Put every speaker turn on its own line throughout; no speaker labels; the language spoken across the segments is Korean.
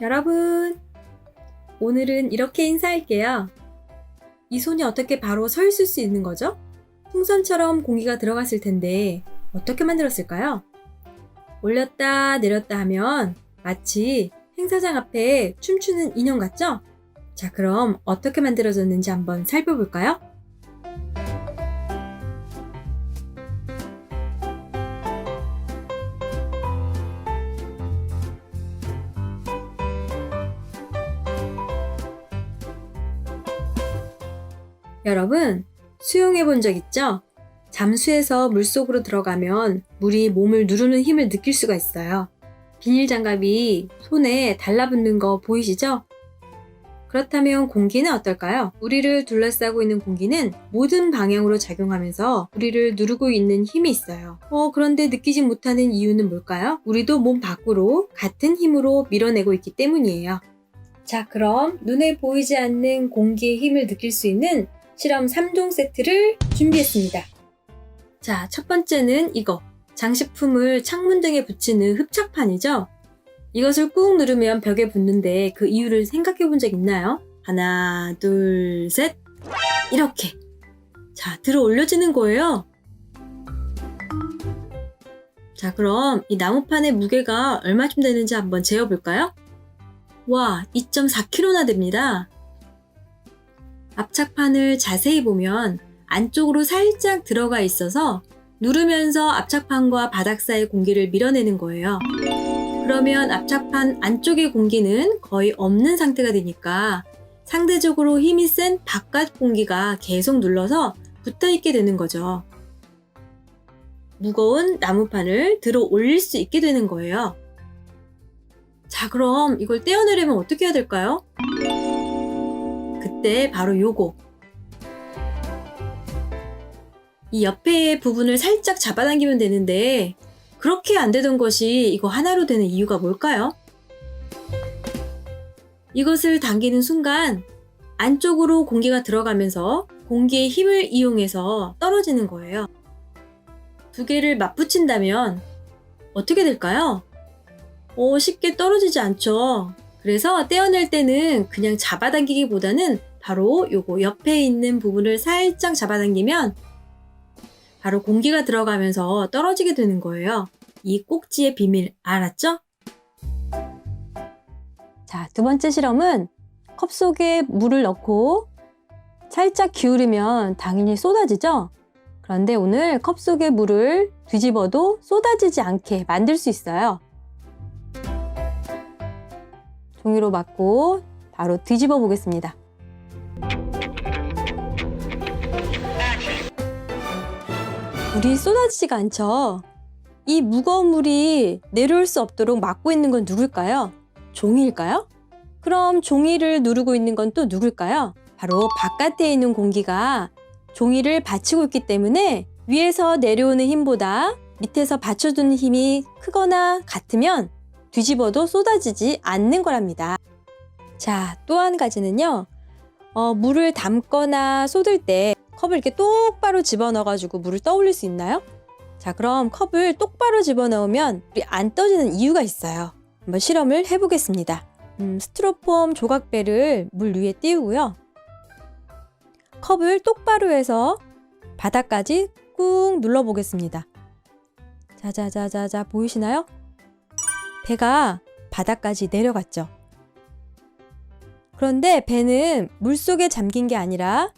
여러분, 오늘은 이렇게 인사할게요. 이 손이 어떻게 바로 서 있을 수 있는 거죠? 풍선처럼 공기가 들어갔을 텐데 어떻게 만들었을까요? 올렸다 내렸다 하면 마치 행사장 앞에 춤추는 인형 같죠? 자, 그럼 어떻게 만들어졌는지 한번 살펴볼까요? 여러분, 수영해 본 적 있죠? 잠수해서 물속으로 들어가면 물이 몸을 누르는 힘을 느낄 수가 있어요. 비닐 장갑이 손에 달라붙는 거 보이시죠? 그렇다면 공기는 어떨까요? 우리를 둘러싸고 있는 공기는 모든 방향으로 작용하면서 우리를 누르고 있는 힘이 있어요. 그런데 느끼지 못하는 이유는 뭘까요? 우리도 몸 밖으로 같은 힘으로 밀어내고 있기 때문이에요. 자, 그럼 눈에 보이지 않는 공기의 힘을 느낄 수 있는 실험 3종 세트를 준비했습니다. 자, 첫 번째는 이거. 장식품을 창문등에 붙이는 흡착판이죠? 이것을 꾹 누르면 벽에 붙는데 그 이유를 생각해 본 적 있나요? 하나, 둘, 셋. 이렇게. 자, 들어 올려지는 거예요. 자, 그럼 이 나무판의 무게가 얼마쯤 되는지 한번 재어볼까요? 와, 2.4kg나 됩니다. 압착판을 자세히 보면 안쪽으로 살짝 들어가 있어서 누르면서 압착판과 바닥 사이 공기를 밀어내는 거예요. 그러면 압착판 안쪽의 공기는 거의 없는 상태가 되니까 상대적으로 힘이 센 바깥 공기가 계속 눌러서 붙어 있게 되는 거죠. 무거운 나무판을 들어 올릴 수 있게 되는 거예요. 자, 그럼 이걸 떼어내려면 어떻게 해야 될까요? 그때 바로 요거. 이 옆에 부분을 살짝 잡아당기면 되는데 그렇게 안 되던 것이 이거 하나로 되는 이유가 뭘까요? 이것을 당기는 순간 안쪽으로 공기가 들어가면서 공기의 힘을 이용해서 떨어지는 거예요. 두 개를 맞붙인다면 어떻게 될까요? 쉽게 떨어지지 않죠. 그래서 떼어낼 때는 그냥 잡아당기기보다는 바로 요거 옆에 있는 부분을 살짝 잡아당기면 바로 공기가 들어가면서 떨어지게 되는 거예요. 이 꼭지의 비밀 알았죠? 자, 두 번째 실험은 컵 속에 물을 넣고 살짝 기울이면 당연히 쏟아지죠? 그런데 오늘 컵 속에 물을 뒤집어도 쏟아지지 않게 만들 수 있어요. 종이로 막고 바로 뒤집어 보겠습니다. 물이 쏟아지지가 않죠? 이 무거운 물이 내려올 수 없도록 막고 있는 건 누굴까요? 종이일까요? 그럼 종이를 누르고 있는 건 또 누굴까요? 바로 바깥에 있는 공기가 종이를 받치고 있기 때문에 위에서 내려오는 힘보다 밑에서 받쳐주는 힘이 크거나 같으면 뒤집어도 쏟아지지 않는 거랍니다. 자, 또 한 가지는요. 물을 담거나 쏟을 때 컵을 이렇게 똑바로 집어넣어가지고 물을 떠올릴 수 있나요? 자, 그럼 컵을 똑바로 집어넣으면 물이 안 떠지는 이유가 있어요. 한번 실험을 해보겠습니다. 스티로폼 조각배를 물 위에 띄우고요. 컵을 똑바로 해서 바닥까지 꾹 눌러보겠습니다. 자자자자자, 보이시나요? 배가 바닥까지 내려갔죠. 그런데 배는 물속에 잠긴 게 아니라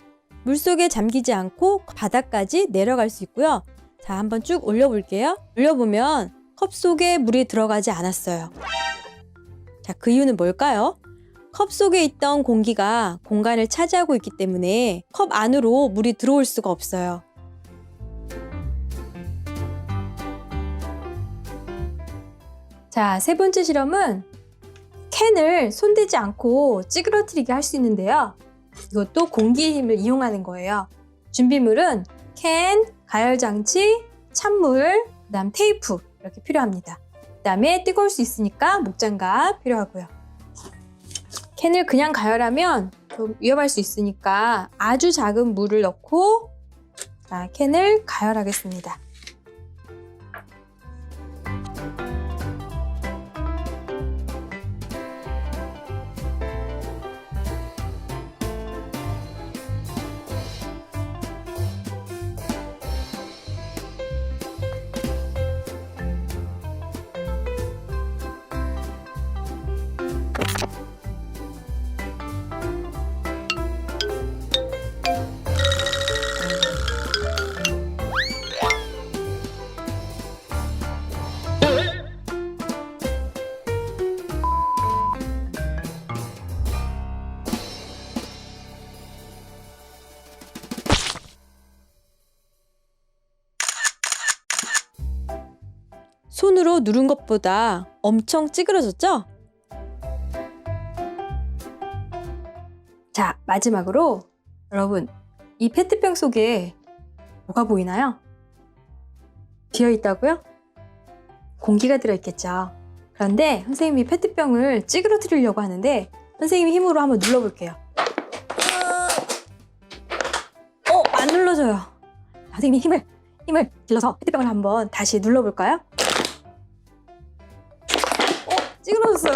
물속에 잠기지 않고 바닥까지 내려갈 수 있고요. 자, 한번 쭉 올려볼게요. 올려보면 컵 속에 물이 들어가지 않았어요. 자, 그 이유는 뭘까요? 컵 속에 있던 공기가 공간을 차지하고 있기 때문에 컵 안으로 물이 들어올 수가 없어요. 자, 세 번째 실험은 캔을 손대지 않고 찌그러뜨리게 할 수 있는데요. 이것도 공기의 힘을 이용하는 거예요. 준비물은 캔, 가열장치, 찬물, 그 다음 테이프 이렇게 필요합니다. 그 다음에 뜨거울 수 있으니까 목장갑 필요하고요. 캔을 그냥 가열하면 좀 위험할 수 있으니까 아주 작은 물을 넣고 캔을 가열하겠습니다. 손으로 누른 것보다 엄청 찌그러졌죠? 자, 마지막으로 여러분, 이 페트병 속에 뭐가 보이나요? 비어 있다고요? 공기가 들어있겠죠. 그런데 선생님이 페트병을 찌그러뜨리려고 하는데 선생님이 힘으로 한번 눌러볼게요. 안 눌러져요. 선생님이 힘을 길러서 페트병을 한번 다시 눌러볼까요? 찌그러졌어요.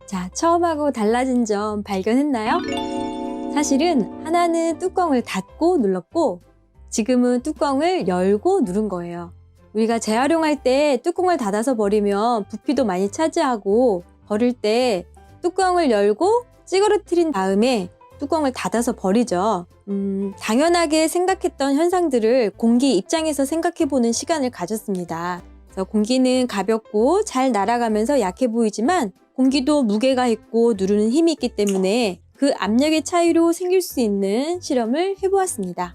자, 처음하고 달라진 점 발견했나요? 사실은 하나는 뚜껑을 닫고 눌렀고 지금은 뚜껑을 열고 누른 거예요. 우리가 재활용할 때 뚜껑을 닫아서 버리면 부피도 많이 차지하고 버릴 때 뚜껑을 열고 찌그러뜨린 다음에 뚜껑을 닫아서 버리죠. 당연하게 생각했던 현상들을 공기 입장에서 생각해보는 시간을 가졌습니다. 그래서 공기는 가볍고 잘 날아가면서 약해 보이지만 공기도 무게가 있고 누르는 힘이 있기 때문에 그 압력의 차이로 생길 수 있는 실험을 해보았습니다.